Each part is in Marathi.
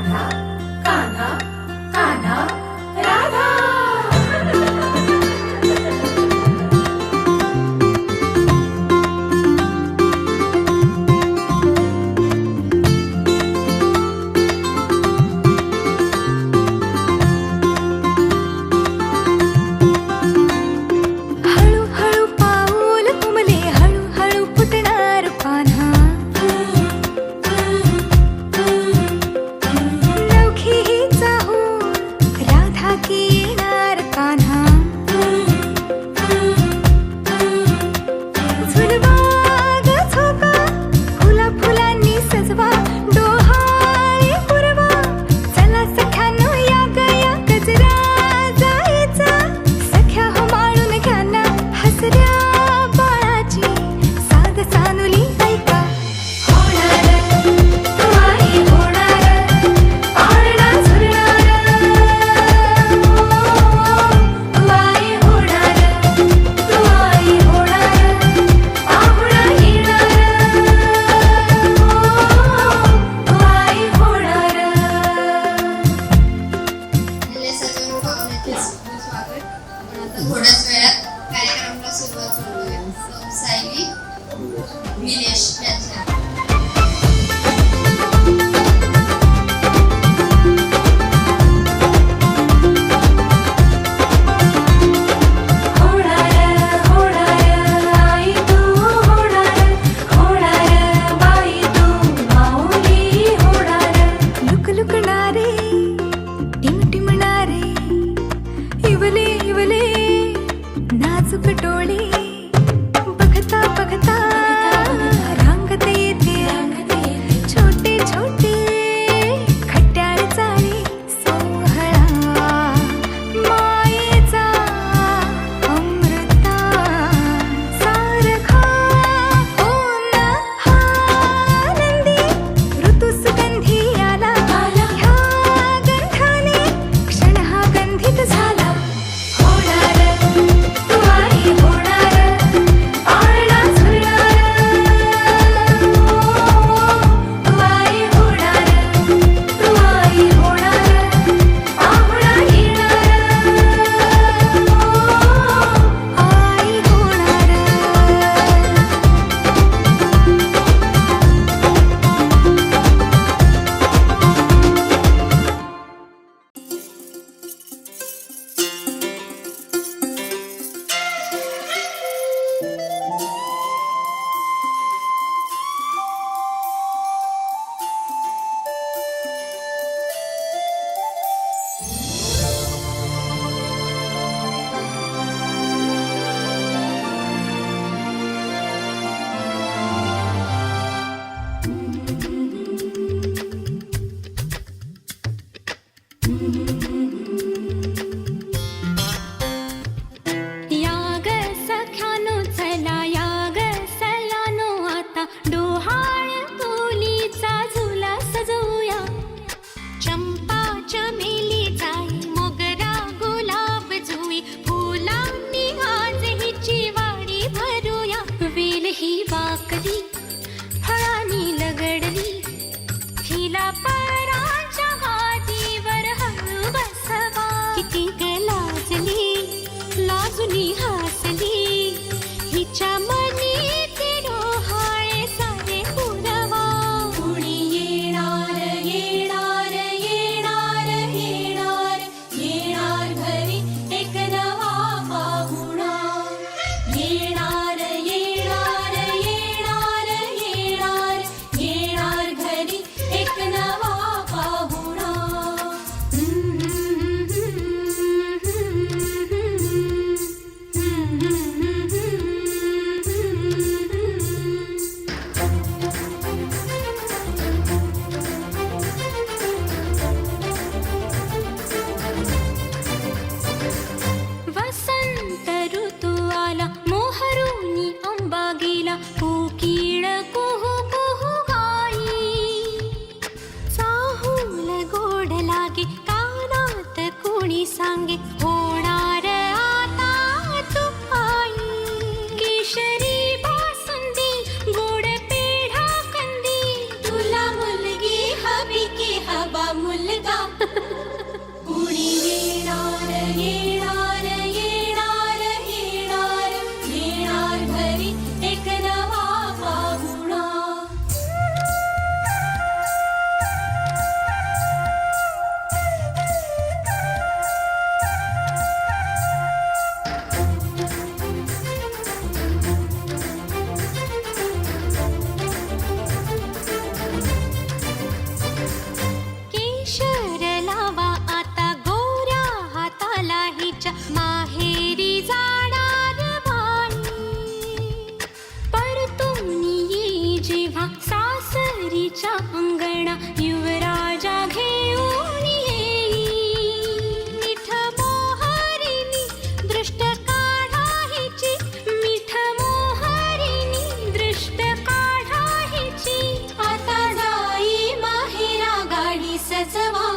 राधा कान्हा कान्हा राधा. हळूहळू पाऊल घुमले, हळूहळू फुटणार पान्हा. नवखी ही चाहूल राधा की येणार कान्हा. झुलवा ग झोका, फुला फुलांनी सजवा, डोहाळे पुरवा. चला सख्यानो या गया गजरा जायचा. सख्या हो माळून घ्या ना हसऱ्या बाळाची साध सानुली ऐका. होणार तू आई होणार, पाळणा झुलणार. तू आई होणार, तू आई होणार, पाहुणा येणार. तू आई होणार. सजवून बघण्याचे स्वागत. आपण आता थोड्याच वेळात कार्यक्रमाला सुरुवात करूया. सायली निलेश यांच्या होणार होणार आई तू होणार, होणार बाई तू माऊली होणार. लुकलुकणारे टिमटिमणारे इवले इवले नाजूक डोळे. बघता बघता रांगत येते छोटे छोटे खट्याळ चाळे. सोहळा मायेचा अमृता सारखा. हो ना हा आनंदी ऋतू सुगंधी आला. ह्या गंधाने क्षण हा गंधित झाला. होणार तू आई होणार, पाळणा झुलणार. तू आई होणार, तू आई होणार, पाहुणा येणार. आई होणार. या ग सख्यानो चला, या ग सयानो आता डोहाळ तुलीचा झुला सजवूया. चंपा चमेली जाई, मोगरा गुलाब जुई, फुलांनी आज हिची वाडी भरूया. वेल ही वाकली, फळांनी लगडली, हिला पराच्या गादीवर हळू बसवा. किती ग लाजली, लाजुनी हसली, हिच्या मनी ती डोहाळे सारे पुरवा. कुणी येणार येणार येणार येणार, येणार घरी एक नवा पाहुणा. येणार येणार येणार येणार, येणार घरी एक नवा पाहुणा. राजाच्या अंगणा युवराजा घेऊन येई मिठ मोहरिणी दृष्ट काढा हिची मिठ मोहरिणी दृष्ट काढा हिची आता जाई माहेरा गाडी सजवा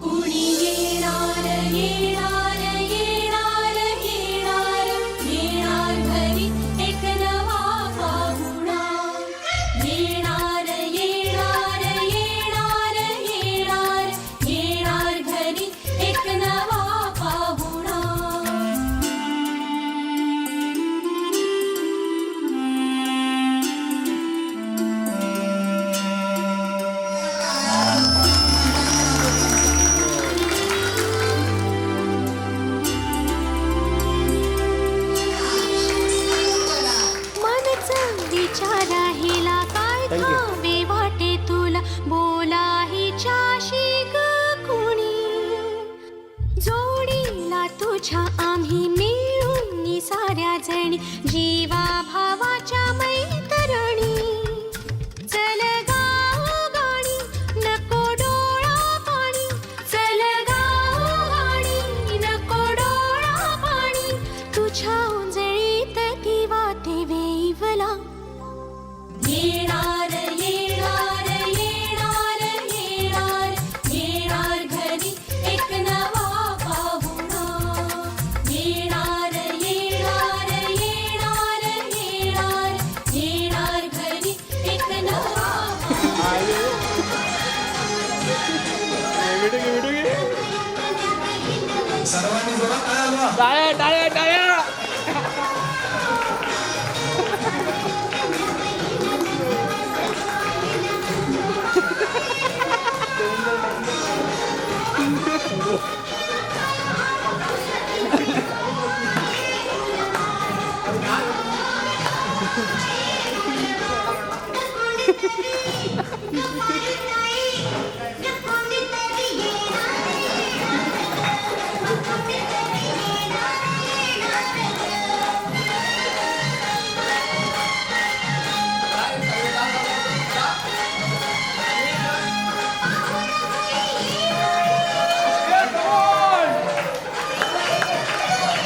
कुणी येणार येणार येणार येणार येणार घरी एक नवा पाहुणा येणार येणार येणार येणार येणार घरी एक नवा पाहुणा मनचा विचार हिला काय ठावे वाटे तुला बोला हिच्याशी ग कुणी जोडीला तुझ्या आम्ही मिळून साऱ्या जणी जीवा भावाच्या मैत्रिणी चल गाव गाडी नको डोळा पाणी चल गाव गाडी नको डोळा पाणी तुझ्या उंजळीत ती वाटे वेईवला येणार येणार येणार येणार येणार घरी एक नवा पाहुणा येणार येणार येणार येणार येणार घरी एक नवा सर्वांनी जोरात टाळ्या वाजवा. टाळ्या टाळ्या टाळ्या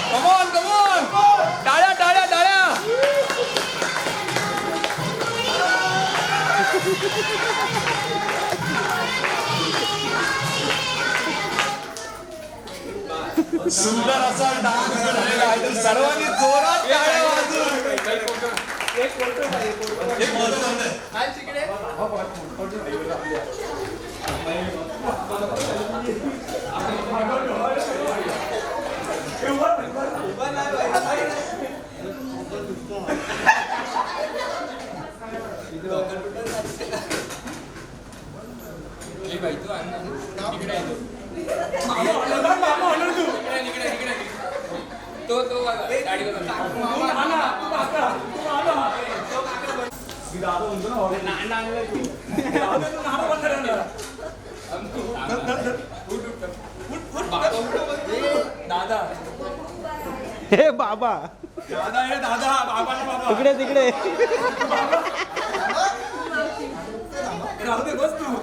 Come on, come on. टाळ्या टाळ्या टाळ्या. सुंदर असा डान्स झालेला आहे तर सर्वांनी जोरात टाळ्या वाजवून एक फोटो दादा हे बाबा दादा हे दादा बाबा बाबा तिकडे तिकडे राहू दे बस तू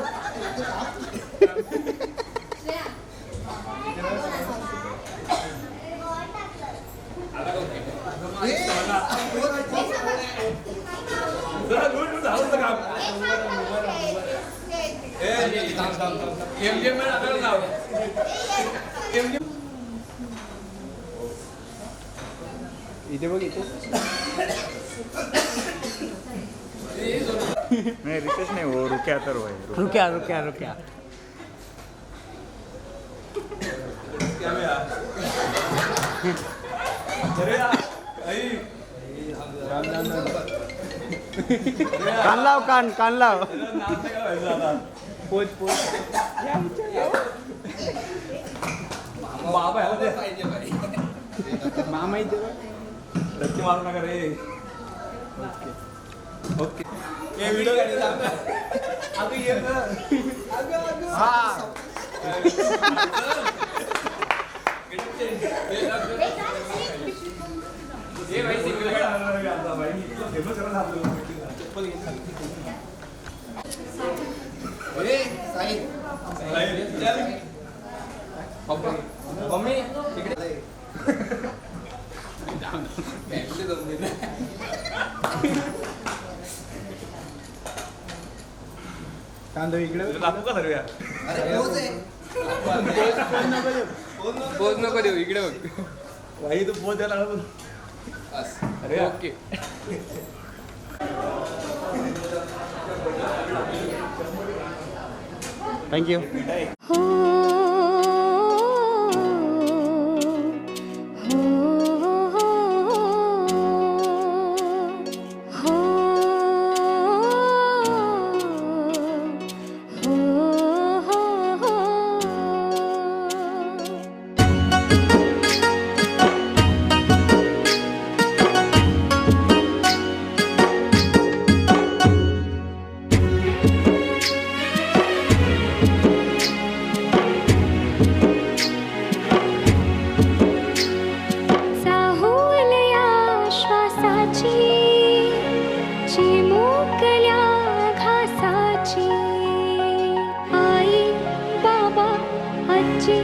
जरा दूर दूर झालं होतं काम एम मध्ये लाव इथे बघ इथे नहीं रितेश नहीं वो रुकिया तर वो है रुक्या रुक्या रुक्या कान लाव कान लाव पोच पोच बाबा मामा इथे धक्के मारू नका रे ओके ये व्हिडिओ काढायचा अगं ये ना हा ये भाई सिंगल काढा आता भाई फेमस करा चप्पल मम्मी इकडे कांदा इकडे दाखवू का सर्व पोच नको देऊ इकडे बघ वाई तू पोच द्यायला लागला अरे ओके थँक्यू हो चाहुलया श्वासाची चिमुकल्या घासाची आई बाबा आजी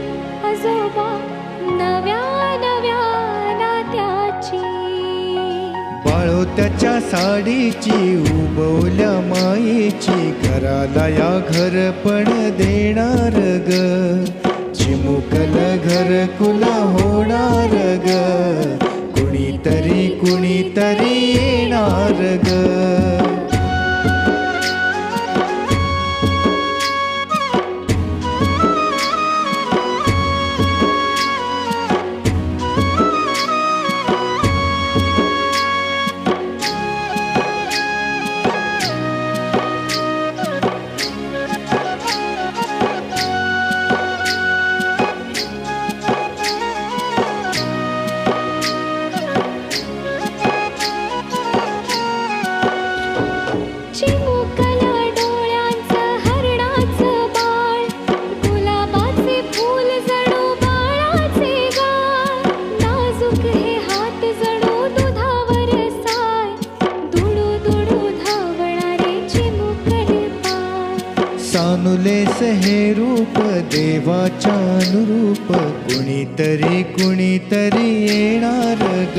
आजोबा नव्या नव्या नात्याची बाळोत्याच्या साडीची उबवल्या मायेची घराला या घरपण देणार ग चिमुकल घरकुला होणार ग कुणीतरी येणार ग चिमुकल्या डोळ्यांचं हरणाचं बाळ गुलाबाचे फूल जणू बाळाचे गाल नाजूक हे हात जणू दुधावर साय दुडू दुडू धावणारे चिमुकले पाय सानुलेस हे रूप देवाच्या अनुरूप कुणीतरी येणार ग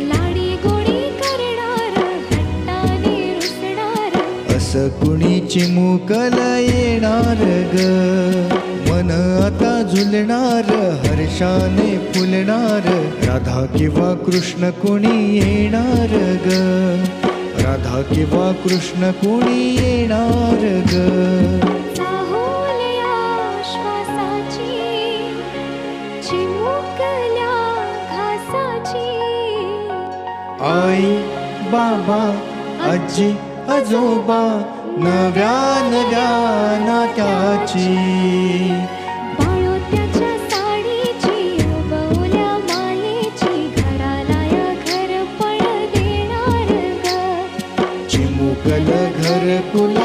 लाडी गोडी करणार हट्टाने रुसणार असं कुणी चिमुकल येणार ग मन आता झुलणार हर्षाने फुलणार राधा किंवा कृष्ण कुणी येणार ग राधा किंवा कृष्ण कुणी येणार ग चाहुलया श्वासाची चिमुकल्या घासाची आई बाबा आजी आजोबा नव्या नव्या नात्याची बाळोत्याच्या साडीची उबवल्या मायेची घराला या घरपण देणार ग चिमुकल घरकुल